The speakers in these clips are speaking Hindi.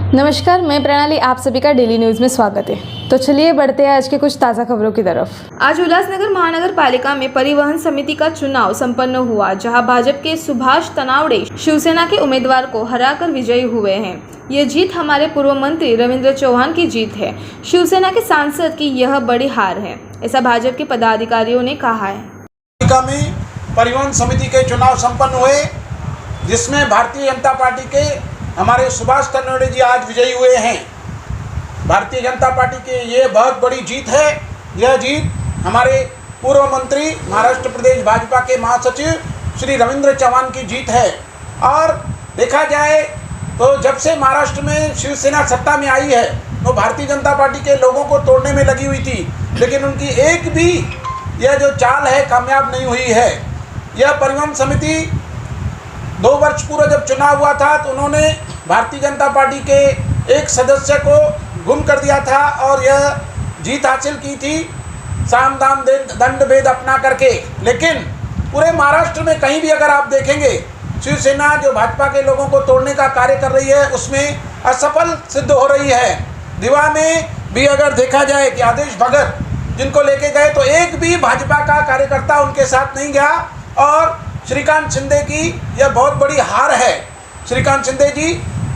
नमस्कार, मैं प्रणाली, आप सभी का डेली न्यूज़ में स्वागत है। तो चलिए बढ़ते हैं आज के कुछ ताज़ा खबरों की तरफ। आज उल्लासनगर महानगर पालिका में परिवहन समिति का चुनाव संपन्न हुआ, जहां भाजपा के सुभाष तनावड़े शिवसेना के उम्मीदवार को हराकर विजयी हुए हैं। ये जीत हमारे पूर्व मंत्री रविंद्र चौहान की जीत है। शिवसेना के सांसद की यह बड़ी हार है, ऐसा भाजपा के पदाधिकारियों ने कहा है। पालिका में परिवहन समिति के चुनाव संपन्न हुए, जिसमें भारतीय जनता पार्टी के हमारे सुभाष तन्वड़े जी आज विजयी हुए हैं। भारतीय जनता पार्टी की ये बहुत बड़ी जीत है। यह जीत हमारे पूर्व मंत्री महाराष्ट्र प्रदेश भाजपा के महासचिव श्री रविंद्र चौहान की जीत है। और देखा जाए तो जब से महाराष्ट्र में शिवसेना सत्ता में आई है तो भारतीय जनता पार्टी के लोगों को तोड़ने में लगी हुई थी, लेकिन उनकी एक भी यह जो चाल है कामयाब नहीं हुई है। यह परिवहन समिति 2 वर्ष पूर्व जब चुनाव हुआ था तो उन्होंने भारतीय जनता पार्टी के एक सदस्य को गुम कर दिया था और यह जीत हासिल की थी साम दाम दंड भेद अपना करके। लेकिन पूरे महाराष्ट्र में कहीं भी अगर आप देखेंगे, शिवसेना जो भाजपा के लोगों को तोड़ने का कार्य कर रही है उसमें असफल सिद्ध हो रही है। दिवा में भी अगर देखा जाए कि आदेश भगत जिनको लेके गए तो एक भी भाजपा का कार्यकर्ता उनके साथ नहीं गया। और श्रीकांत शिंदे की यह बहुत बड़ी हार है। श्रीकांत शिंदे जी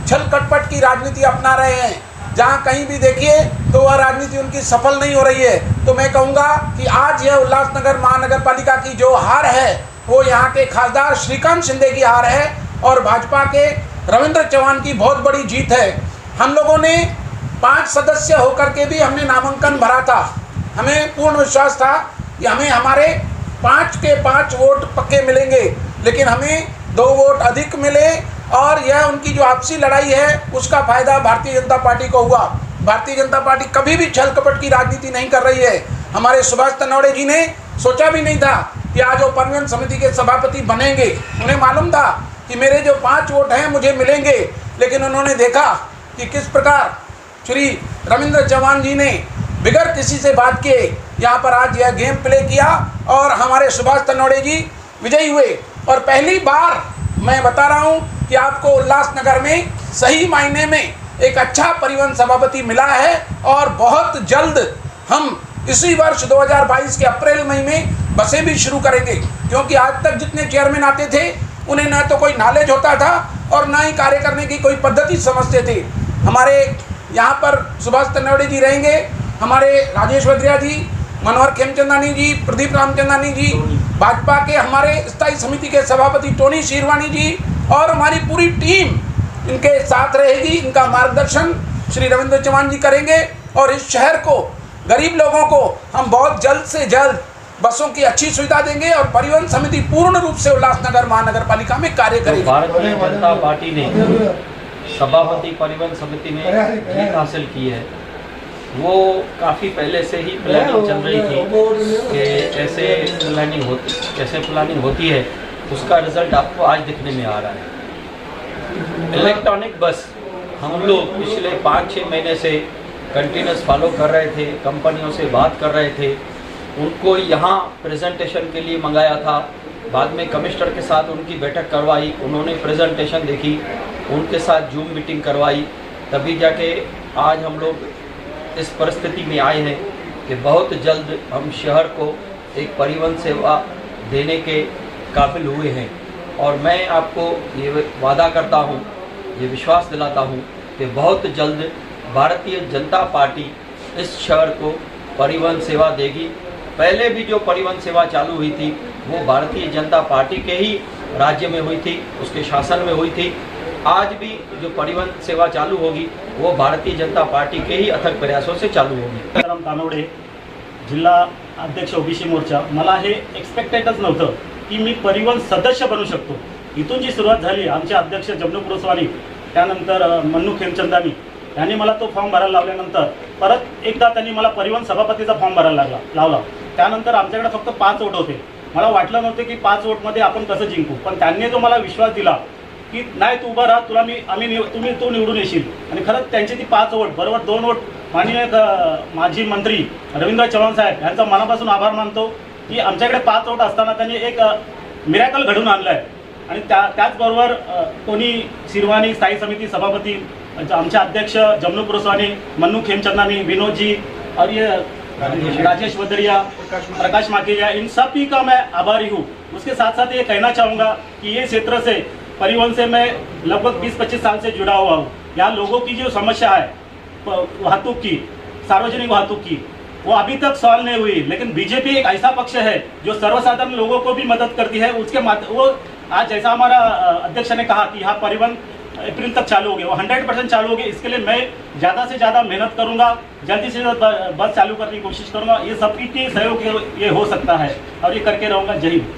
छल कपट की राजनीति अपना रहे हैं, जहां कहीं भी देखिए तो वह राजनीति उनकी सफल नहीं हो रही है। तो मैं कहूँगा कि आज यह उल्लासनगर महानगर पालिका की जो हार है वो यहाँ के खासदार श्रीकांत शिंदे की हार है और भाजपा के रविंद्र चौहान की बहुत बड़ी जीत है। हम लोगों ने 5 सदस्य होकर के भी हमने नामांकन भरा था। हमें पूर्ण विश्वास था कि हमें हमारे 5 के 5 वोट पक्के मिलेंगे, लेकिन हमें 2 वोट अधिक मिले और यह उनकी जो आपसी लड़ाई है उसका फायदा भारतीय जनता पार्टी को हुआ। भारतीय जनता पार्टी कभी भी छल कपट की राजनीति नहीं कर रही है। हमारे सुभाष तन्वड़े जी ने सोचा भी नहीं था कि आज वो परिवहन समिति के सभापति बनेंगे। उन्हें मालूम था कि मेरे जो 5 वोट हैं मुझे मिलेंगे, लेकिन उन्होंने देखा कि किस प्रकार श्री रविंद्र चौहान जी ने बिगड़ किसी से बात किए यहाँ पर आज यह गेम प्ले किया और हमारे सुभाष तन्वड़े जी विजयी हुए। और पहली बार मैं बता रहा हूँ कि आपको उल्लासनगर में सही मायने में एक अच्छा परिवहन सभापति मिला है और बहुत जल्द हम इसी वर्ष 2022 के अप्रैल महीने में बसें भी शुरू करेंगे, क्योंकि आज तक जितने चेयरमैन आते थे उन्हें न तो कोई नॉलेज होता था और न ही कार्य करने की कोई पद्धति समझते थे। हमारे यहाँ पर सुभाष तन्वड़े जी रहेंगे, हमारे राजेश बद्रिया जी, मनोहर खेमचंदानी जी, प्रदीप रामचंदानी जी, भाजपा के हमारे स्थायी समिति के सभापति टोनी शीरवानी जी और हमारी पूरी टीम इनके साथ रहेगी। इनका मार्गदर्शन श्री रविंद्र चौहान जी करेंगे और इस शहर को, गरीब लोगों को हम बहुत जल्द से जल्द बसों की अच्छी सुविधा देंगे और परिवहन समिति पूर्ण रूप से उल्लासनगर महानगर पालिका में कार्य करेगी। भारतीय जनता पार्टी ने सभापति परिवहन समिति में जीत हासिल की है। वो काफ़ी पहले से ही प्लानिंग चल रही थी कि कैसे प्लानिंग होती है, उसका रिजल्ट आपको आज दिखने में आ रहा है। इलेक्ट्रॉनिक बस हम लोग पिछले 5-6 महीने से कंटिन्यूस फॉलो कर रहे थे, कंपनियों से बात कर रहे थे, उनको यहाँ प्रेजेंटेशन के लिए मंगाया था। बाद में कमिश्नर के साथ उनकी बैठक करवाई, उन्होंने प्रेजेंटेशन देखी, उनके साथ जूम मीटिंग करवाई, तभी जाके आज हम लोग इस परिस्थिति में आए हैं कि बहुत जल्द हम शहर को एक परिवहन सेवा देने के काबिल हुए हैं। और मैं आपको ये वादा करता हूँ, ये विश्वास दिलाता हूँ कि बहुत जल्द भारतीय जनता पार्टी इस शहर को परिवहन सेवा देगी। पहले भी जो परिवहन सेवा चालू हुई थी वो भारतीय जनता पार्टी के ही राज्य में हुई थी, उसके शासन में हुई थी। आज भी जो परिवहन सेवा चालू होगी वो भारतीय जनता पार्टी के ही अथक प्रयासों से चालू होगी। तानवडे, जिल्हा अध्यक्ष ओबीसी मोर्चा, मला हे एक्सपेक्टेडच नव्हतं की मी परिवहन सदस्य बनू शकतो। इथून जी सुरुवात झाली, आमचे अध्यक्ष जमनू पुरस्वानी, त्यानंतर मन्नू खेमचंदानी यांनी मला तो फॉर्म भरायला लावल्यानंतर परत एकदा त्यांनी मला परिवहन सभापतीचा फॉर्म भरायला लावला। त्यानंतर आमच्याकडे फक्त 5 वोट होते। मला वाटलं नव्हतं की 5 वोटमध्ये आपण कसं जिंकू, पण त्यांनी जो मला विश्वास दिला की नाही तू उभा राहा, तुला तू निवडून येशील। आणि खरंच त्यांची ती 5 वोट बरोबर 2 वोट माननीय माजी मंत्री रविंद्र चव्हाण साहेब यांचा मनापासून आभार मानतो की आमच्याकडे 5 वोट असताना त्यांनी एक मिरॅकल घडवून आणलं आहे। आणि त्याचबरोबर टोनी शिरवानी स्थायी समिती सभापती आमचे अध्यक्ष जमनू पुरस्वानी, मन्नू खेमचंदानी, विनोद जी और ये राजेश वदरिया, प्रकाश माकेरिया, इन सभी का मैं आभारी हूँ। उसके साथ साथ ये कहना चाहूँगा कि ये क्षेत्र से परिवहन से मैं लगभग 20-25 साल से जुड़ा हुआ हूँ। यहाँ लोगों की जो समस्या है वाहतूक की, सार्वजनिक वाहतूक की, वो अभी तक सॉल्व नहीं हुई। लेकिन बीजेपी एक ऐसा पक्ष है जो सर्वसाधारण लोगों को भी मदद करती है। उसके वो आज जैसा हमारा अध्यक्ष ने कहा कि यहाँ परिवहन अप्रैल तक चालू हो गए, वो 100% चालू हो गए। इसके लिए मैं ज़्यादा से ज़्यादा मेहनत करूँगा, जल्दी से जल्द बस चालू करने की कोशिश करूँगा। ये सबकी सहयोग ये हो सकता है और ये करके रहूँगा। जय हिंद।